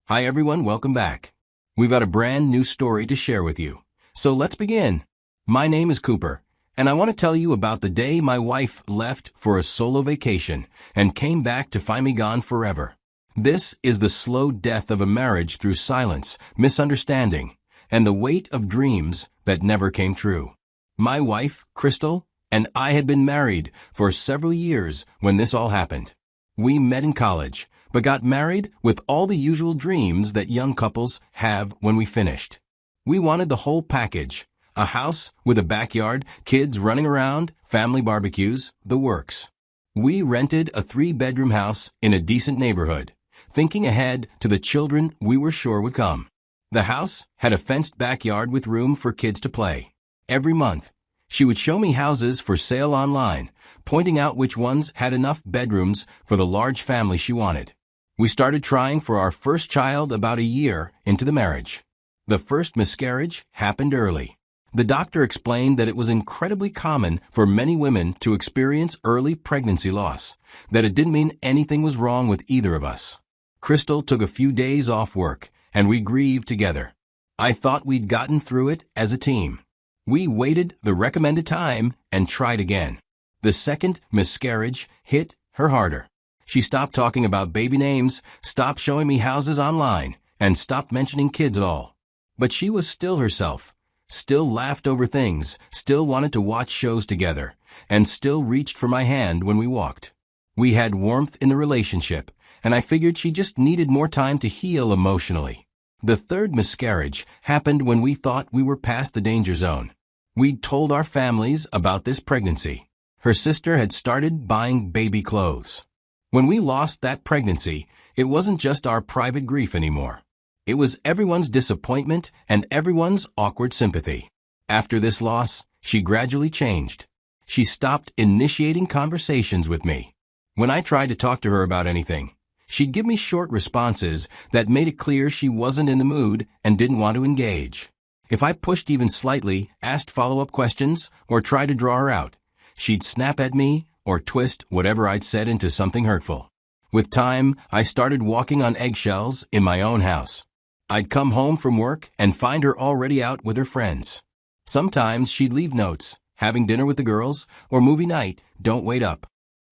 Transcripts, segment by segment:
Hi everyone, welcome back. We've got a brand new story to share with you. So let's begin. My name is Cooper, and I want to tell you about the day my wife left for a solo vacation and came back to find me gone forever. This is the slow death of a marriage through silence, misunderstanding, and the weight of dreams that never came true. My wife, Crystal, and I had been married for several years when this all happened. We met in college, but got married with all the usual dreams that young couples have when we finished. We wanted the whole package: a house with a backyard, kids running around, family barbecues, the works. We rented a 3-bedroom house in a decent neighborhood, thinking ahead to the children we were sure would come. The house had a fenced backyard with room for kids to play. Every month, she would show me houses for sale online, pointing out which ones had enough bedrooms for the large family she wanted. We started trying for our first child about a year into the marriage. The first miscarriage happened early. The doctor explained that it was incredibly common for many women to experience early pregnancy loss, that it didn't mean anything was wrong with either of us. Crystal took a few days off work, and we grieved together. I thought we'd gotten through it as a team. We waited the recommended time and tried again. The second miscarriage hit her harder. She stopped talking about baby names, stopped showing me houses online, and stopped mentioning kids at all. But she was still herself, still laughed over things, still wanted to watch shows together, and still reached for my hand when we walked. We had warmth in the relationship, and I figured she just needed more time to heal emotionally. The third miscarriage happened when we thought we were past the danger zone. We'd told our families about this pregnancy. Her sister had started buying baby clothes. When we lost that pregnancy, it wasn't just our private grief anymore. It was everyone's disappointment and everyone's awkward sympathy. After this loss, she gradually changed. She stopped initiating conversations with me. When I tried to talk to her about anything, she'd give me short responses that made it clear she wasn't in the mood and didn't want to engage. If I pushed even slightly, asked follow-up questions, or tried to draw her out, she'd snap at me or twist whatever I'd said into something hurtful. With time, I started walking on eggshells in my own house. I'd come home from work and find her already out with her friends. Sometimes she'd leave notes, having dinner with the girls, or movie night, don't wait up.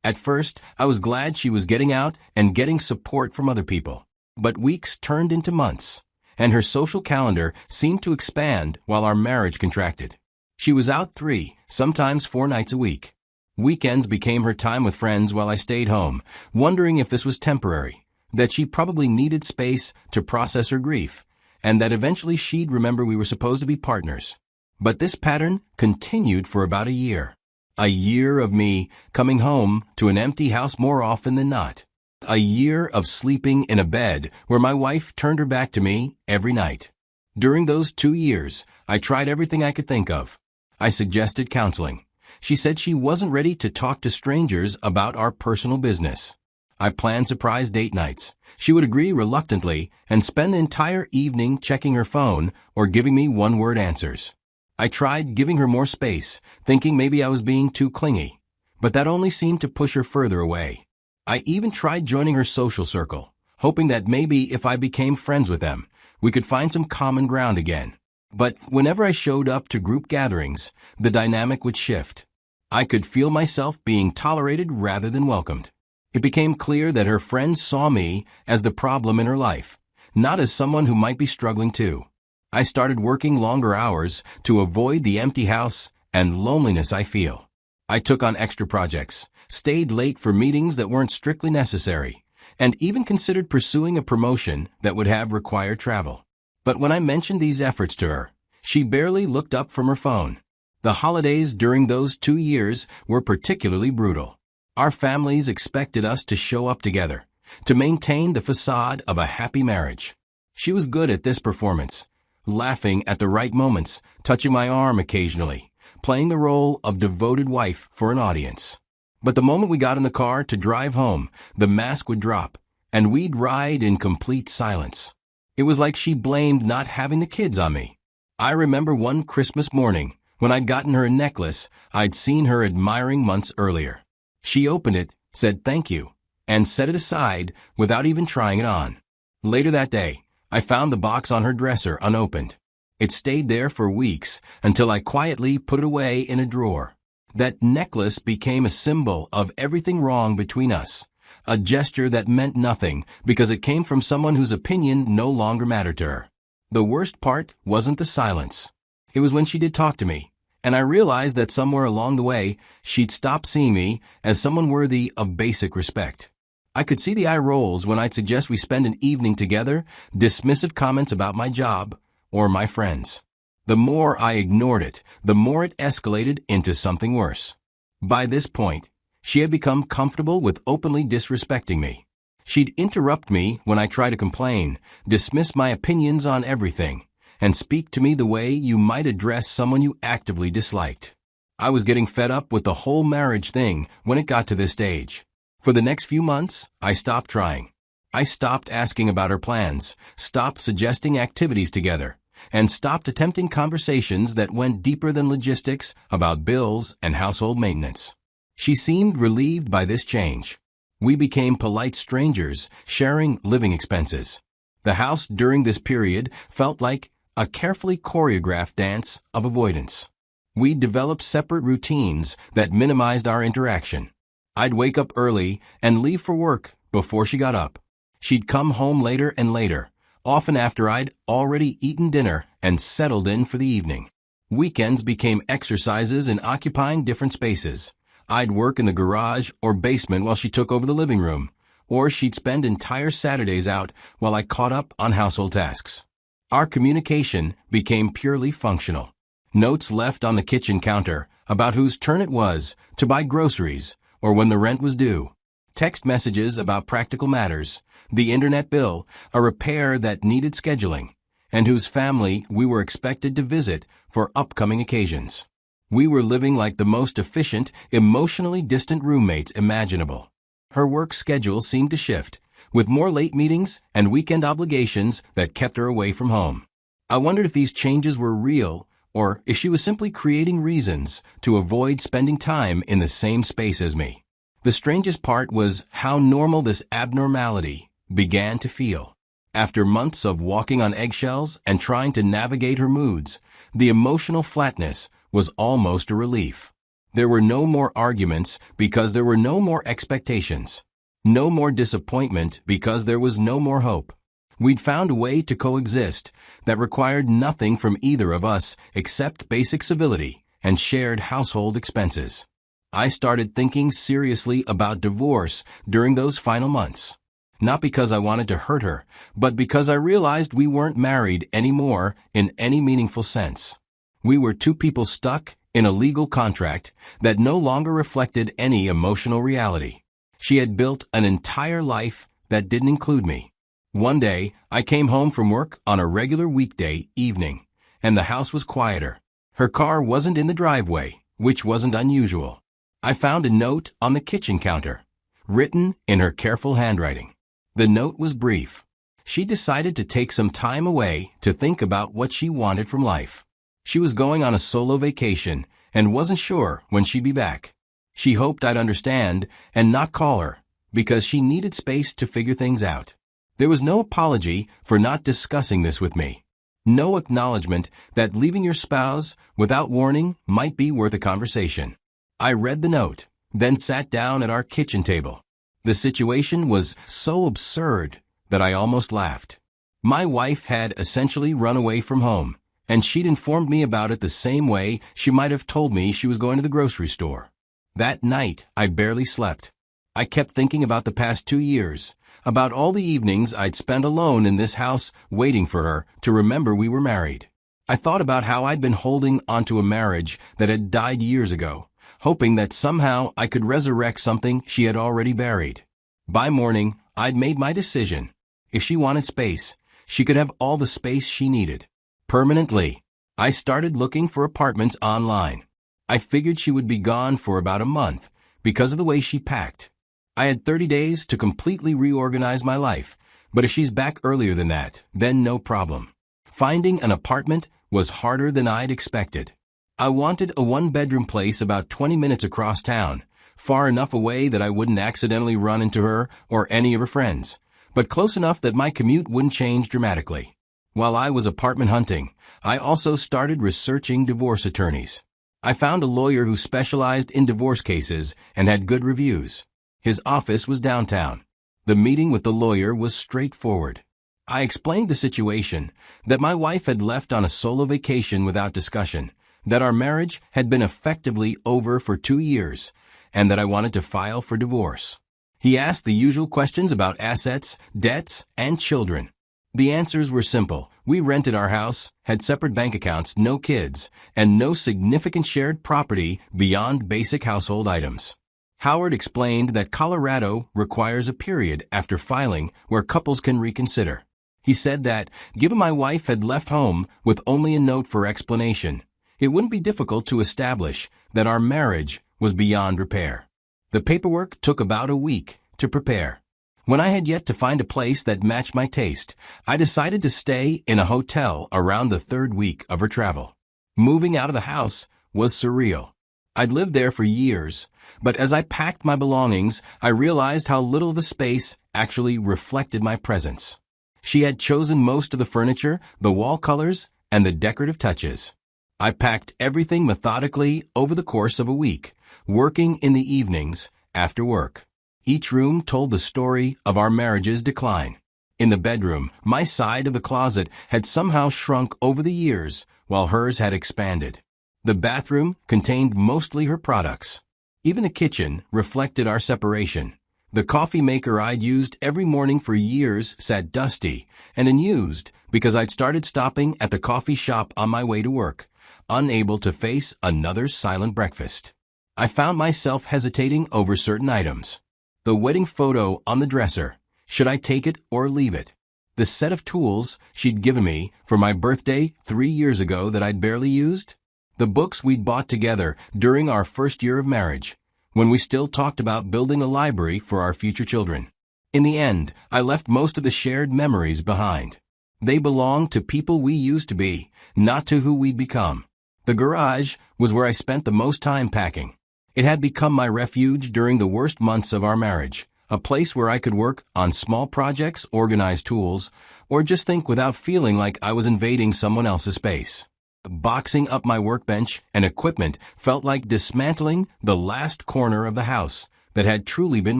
At first, I was glad she was getting out and getting support from other people. But weeks turned into months, and her social calendar seemed to expand while our marriage contracted. She was out 3, sometimes 4 nights a week. Weekends became her time with friends while I stayed home, wondering if this was temporary, that she probably needed space to process her grief, and that eventually she'd remember we were supposed to be partners. But this pattern continued for about a year. A year of me coming home to an empty house more often than not. A year of sleeping in a bed where my wife turned her back to me every night. During those 2 years, I tried everything I could think of. I suggested counseling. She said she wasn't ready to talk to strangers about our personal business. I planned surprise date nights. She would agree reluctantly and spend the entire evening checking her phone or giving me one-word answers. I tried giving her more space, thinking maybe I was being too clingy, but that only seemed to push her further away. I even tried joining her social circle, hoping that maybe if I became friends with them, we could find some common ground again. But whenever I showed up to group gatherings, the dynamic would shift. I could feel myself being tolerated rather than welcomed. It became clear that her friends saw me as the problem in her life, not as someone who might be struggling too. I started working longer hours to avoid the empty house and loneliness I feel. I took on extra projects, stayed late for meetings that weren't strictly necessary, and even considered pursuing a promotion that would have required travel. But when I mentioned these efforts to her, she barely looked up from her phone. The holidays during those 2 years were particularly brutal. Our families expected us to show up together, to maintain the facade of a happy marriage. She was good at this performance, laughing at the right moments, touching my arm occasionally, playing the role of devoted wife for an audience. But the moment we got in the car to drive home, the mask would drop, and we'd ride in complete silence. It was like she blamed not having the kids on me. I remember one Christmas morning, when I'd gotten her a necklace I'd seen her admiring months earlier. She opened it, said thank you, and set it aside without even trying it on. Later that day, I found the box on her dresser unopened. It stayed there for weeks until I quietly put it away in a drawer. That necklace became a symbol of everything wrong between us, a gesture that meant nothing because it came from someone whose opinion no longer mattered to her. The worst part wasn't the silence. It was when she did talk to me, and I realized that somewhere along the way, she'd stopped seeing me as someone worthy of basic respect. I could see the eye rolls when I'd suggest we spend an evening together, dismissive comments about my job or my friends. The more I ignored it, the more it escalated into something worse. By this point, she had become comfortable with openly disrespecting me. She'd interrupt me when I tried to complain, dismiss my opinions on everything, and speak to me the way you might address someone you actively disliked. I was getting fed up with the whole marriage thing when it got to this stage. For the next few months, I stopped trying. I stopped asking about her plans, stopped suggesting activities together, and stopped attempting conversations that went deeper than logistics about bills and household maintenance. She seemed relieved by this change. We became polite strangers, sharing living expenses. The house during this period felt like a carefully choreographed dance of avoidance. We developed separate routines that minimized our interaction. I'd wake up early and leave for work before she got up. She'd come home later and later, often after I'd already eaten dinner and settled in for the evening. Weekends became exercises in occupying different spaces. I'd work in the garage or basement while she took over the living room, or she'd spend entire Saturdays out while I caught up on household tasks. Our communication became purely functional. Notes left on the kitchen counter about whose turn it was to buy groceries or when the rent was due. Text messages about practical matters, the internet bill, a repair that needed scheduling, and whose family we were expected to visit for upcoming occasions. We were living like the most efficient, emotionally distant roommates imaginable. Her work schedule seemed to shift, with more late meetings and weekend obligations that kept her away from home. I wondered if these changes were real, or if she was simply creating reasons to avoid spending time in the same space as me. The strangest part was how normal this abnormality began to feel. After months of walking on eggshells and trying to navigate her moods, the emotional flatness was almost a relief. There were no more arguments because there were no more expectations. No more disappointment because there was no more hope. We'd found a way to coexist that required nothing from either of us except basic civility and shared household expenses. I started thinking seriously about divorce during those final months. Not because I wanted to hurt her, but because I realized we weren't married anymore in any meaningful sense. We were two people stuck in a legal contract that no longer reflected any emotional reality. She had built an entire life that didn't include me. One day, I came home from work on a regular weekday evening, and the house was quieter. Her car wasn't in the driveway, which wasn't unusual. I found a note on the kitchen counter, written in her careful handwriting. The note was brief. She decided to take some time away to think about what she wanted from life. She was going on a solo vacation and wasn't sure when she'd be back. She hoped I'd understand and not call her because she needed space to figure things out. There was no apology for not discussing this with me. No acknowledgement that leaving your spouse without warning might be worth a conversation. I read the note, then sat down at our kitchen table. The situation was so absurd that I almost laughed. My wife had essentially run away from home, and she'd informed me about it the same way she might have told me she was going to the grocery store. That night, I barely slept. I kept thinking about the past 2 years, about all the evenings I'd spent alone in this house waiting for her to remember we were married. I thought about how I'd been holding onto a marriage that had died years ago, hoping that somehow I could resurrect something she had already buried. By morning, I'd made my decision. If she wanted space, she could have all the space she needed. Permanently. I started looking for apartments online. I figured she would be gone for about a month because of the way she packed. I had 30 days to completely reorganize my life, but if she's back earlier than that, then no problem. Finding an apartment was harder than I'd expected. I wanted a one-bedroom place about 20 minutes across town, far enough away that I wouldn't accidentally run into her or any of her friends, but close enough that my commute wouldn't change dramatically. While I was apartment hunting, I also started researching divorce attorneys. I found a lawyer who specialized in divorce cases and had good reviews. His office was downtown. The meeting with the lawyer was straightforward. I explained the situation, that my wife had left on a solo vacation without discussion, that our marriage had been effectively over for 2 years, and that I wanted to file for divorce. He asked the usual questions about assets, debts, and children. The answers were simple. We rented our house, had separate bank accounts, no kids, and no significant shared property beyond basic household items. Howard explained that Colorado requires a period after filing where couples can reconsider. He said that, given my wife had left home with only a note for explanation, it wouldn't be difficult to establish that our marriage was beyond repair. The paperwork took about a week to prepare. When I had yet to find a place that matched my taste, I decided to stay in a hotel around the 3rd week of her travel. Moving out of the house was surreal. I'd lived there for years, but as I packed my belongings, I realized how little the space actually reflected my presence. She had chosen most of the furniture, the wall colors, and the decorative touches. I packed everything methodically over the course of a week, working in the evenings after work. Each room told the story of our marriage's decline. In the bedroom, my side of the closet had somehow shrunk over the years, while hers had expanded. The bathroom contained mostly her products. Even the kitchen reflected our separation. The coffee maker I'd used every morning for years sat dusty and unused because I'd started stopping at the coffee shop on my way to work, unable to face another silent breakfast. I found myself hesitating over certain items. The wedding photo on the dresser. Should I take it or leave it? The set of tools she'd given me for my birthday 3 years ago that I'd barely used? The books we'd bought together during our first year of marriage, when we still talked about building a library for our future children. In the end, I left most of the shared memories behind. They belonged to people we used to be, not to who we'd become. The garage was where I spent the most time packing. It had become my refuge during the worst months of our marriage, a place where I could work on small projects, organize tools, or just think without feeling like I was invading someone else's space. Boxing up my workbench and equipment felt like dismantling the last corner of the house that had truly been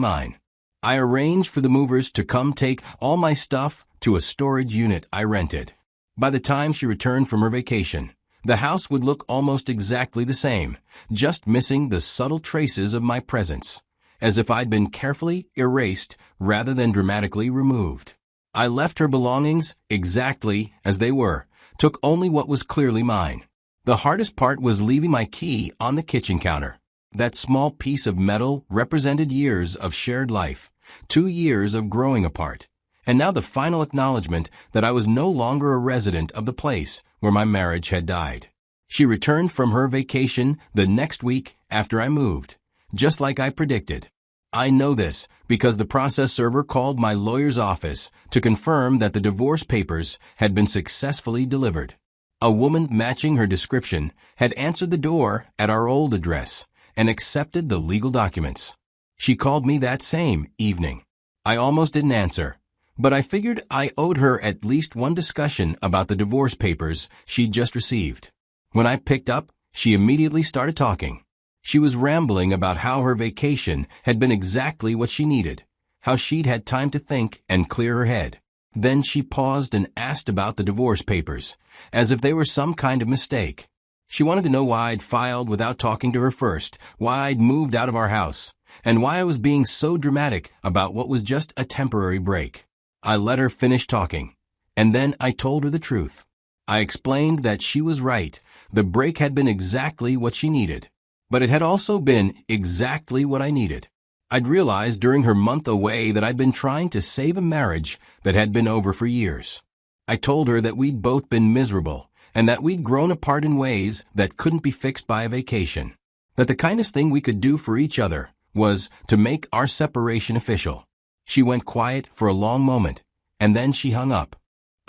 mine. I arranged for the movers to come take all my stuff to a storage unit I rented. By the time she returned from her vacation, the house would look almost exactly the same, just missing the subtle traces of my presence, as if I'd been carefully erased rather than dramatically removed. I left her belongings exactly as they were, took only what was clearly mine. The hardest part was leaving my key on the kitchen counter. That small piece of metal represented years of shared life, 2 years of growing apart, and now the final acknowledgement that I was no longer a resident of the place where my marriage had died. She returned from her vacation the next week after I moved, just like I predicted. I know this because the process server called my lawyer's office to confirm that the divorce papers had been successfully delivered. A woman matching her description had answered the door at our old address and accepted the legal documents. She called me that same evening. I almost didn't answer, but I figured I owed her at least one discussion about the divorce papers she'd just received. When I picked up, she immediately started talking. She was rambling about how her vacation had been exactly what she needed, how she'd had time to think and clear her head. Then she paused and asked about the divorce papers, as if they were some kind of mistake. She wanted to know why I'd filed without talking to her first, why I'd moved out of our house, and why I was being so dramatic about what was just a temporary break. I let her finish talking, and then I told her the truth. I explained that she was right. The break had been exactly what she needed, but it had also been exactly what I needed. I'd realized during her month away that I'd been trying to save a marriage that had been over for years. I told her that we'd both been miserable, and that we'd grown apart in ways that couldn't be fixed by a vacation. That the kindest thing we could do for each other was to make our separation official. She went quiet for a long moment, and then she hung up.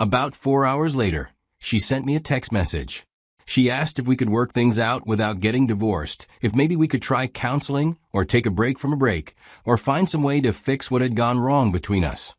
About 4 hours later, she sent me a text message. She asked if we could work things out without getting divorced, if maybe we could try counseling, or take a break from a break, or find some way to fix what had gone wrong between us.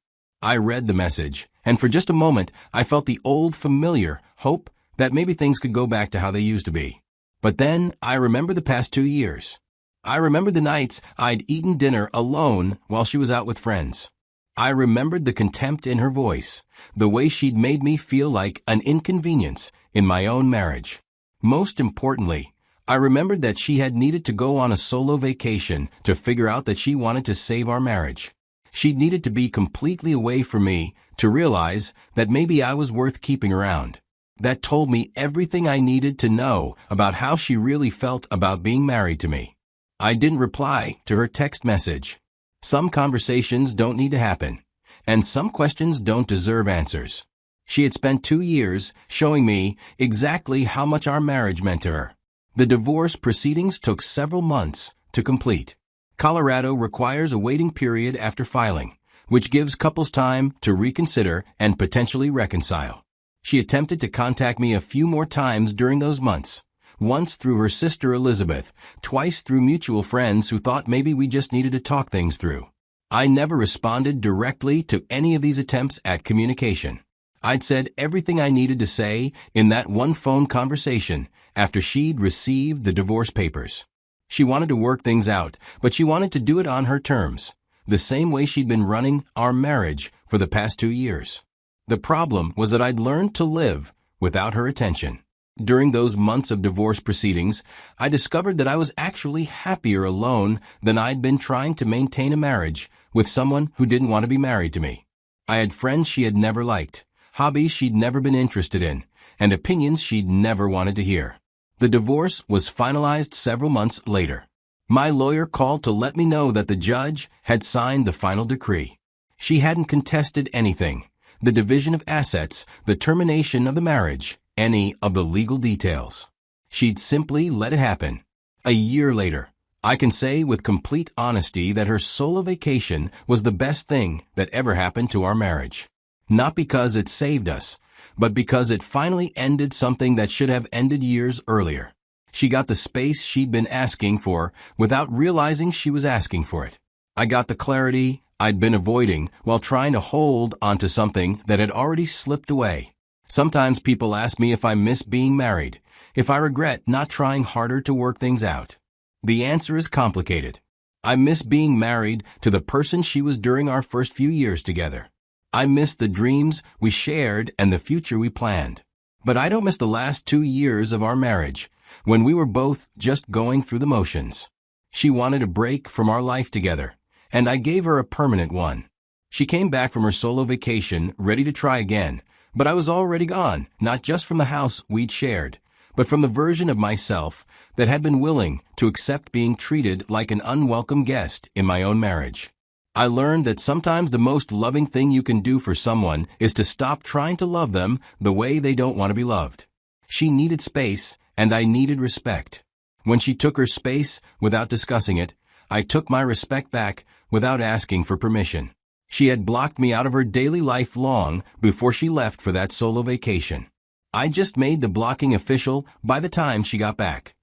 I read the message, and for just a moment, I felt the old familiar hope that maybe things could go back to how they used to be. But then, I remembered the past 2 years. I remembered the nights I'd eaten dinner alone while she was out with friends. I remembered the contempt in her voice, the way she'd made me feel like an inconvenience in my own marriage. Most importantly, I remembered that she had needed to go on a solo vacation to figure out that she wanted to save our marriage. She'd needed to be completely away from me to realize that maybe I was worth keeping around. That told me everything I needed to know about how she really felt about being married to me. I didn't reply to her text message. Some conversations don't need to happen, and some questions don't deserve answers. She had spent 2 years showing me exactly how much our marriage meant to her. The divorce proceedings took several months to complete. Colorado requires a waiting period after filing, which gives couples time to reconsider and potentially reconcile. She attempted to contact me a few more times during those months, once through her sister Elizabeth, twice through mutual friends who thought maybe we just needed to talk things through. I never responded directly to any of these attempts at communication. I'd said everything I needed to say in that one phone conversation after she'd received the divorce papers. She wanted to work things out, but she wanted to do it on her terms, the same way she'd been running our marriage for the past 2 years. The problem was that I'd learned to live without her attention. During those months of divorce proceedings, I discovered that I was actually happier alone than I'd been trying to maintain a marriage with someone who didn't want to be married to me. I had friends she had never liked, hobbies she'd never been interested in, and opinions she'd never wanted to hear. The divorce was finalized several months later. My lawyer called to let me know that the judge had signed the final decree. She hadn't contested anything: the division of assets, the termination of the marriage, any of the legal details. She'd simply let it happen. A year later, I can say with complete honesty that her solo vacation was the best thing that ever happened to our marriage. Not because it saved us, but because it finally ended something that should have ended years earlier. She got the space she'd been asking for without realizing she was asking for it. I got the clarity I'd been avoiding while trying to hold onto something that had already slipped away. Sometimes people ask me if I miss being married, if I regret not trying harder to work things out. The answer is complicated. I miss being married to the person she was during our first few years together. I miss the dreams we shared and the future we planned. But I don't miss the last 2 years of our marriage, when we were both just going through the motions. She wanted a break from our life together, and I gave her a permanent one. She came back from her solo vacation ready to try again, but I was already gone, not just from the house we'd shared, but from the version of myself that had been willing to accept being treated like an unwelcome guest in my own marriage. I learned that sometimes the most loving thing you can do for someone is to stop trying to love them the way they don't want to be loved. She needed space, and I needed respect. When she took her space without discussing it, I took my respect back without asking for permission. She had blocked me out of her daily life long before she left for that solo vacation. I just made the blocking official by the time she got back.